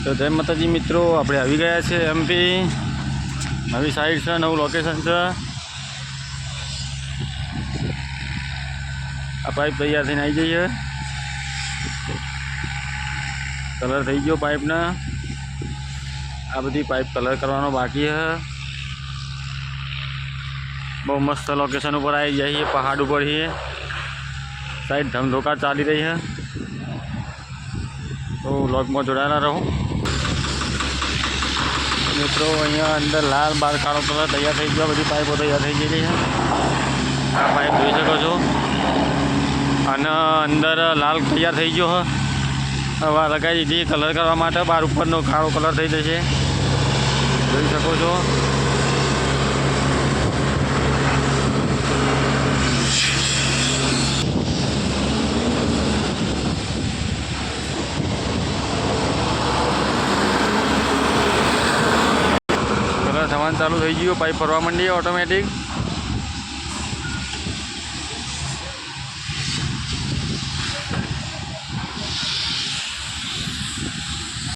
તો જય માતાજી મિત્રો, આપણે આવી ગયા છે એમપી. નવી સાઈડ છે, નવું લોકેશન છે. આ પાઇપ તૈયાર થઈને આવી જઈએ. કલર થઈ ગયો પાઇપને. આ બધી પાઇપ કલર કરવાનો બાકી છે. બહુ મસ્ત લોકેશન ઉપર આવી જઈએ, પહાડ ઉપર છીએ. સાઈડ ધમધોકાર ચાલી રહી છે. તો વ્લોગમાં જોડાયેલા રહો મિત્રો. અહીંયા અંદર લાલ બાર કાળો કલર તૈયાર થઈ ગયો. બધી પાઇપો તૈયાર થઈ ગયેલી છે. આ પાઇપ જોઈ શકો છો. અને અંદર લાલ તૈયાર થઈ ગયો છે. હવે લગાવી દીધી કલર કરવા માટે. બાર ઉપરનો કાળો કલર થઈ જશે, જોઈ શકો છો. કલર થવાનું ચાલુ થઈ ગયું. પાઇપ ફરવા માંડી ઓટોમેટિક.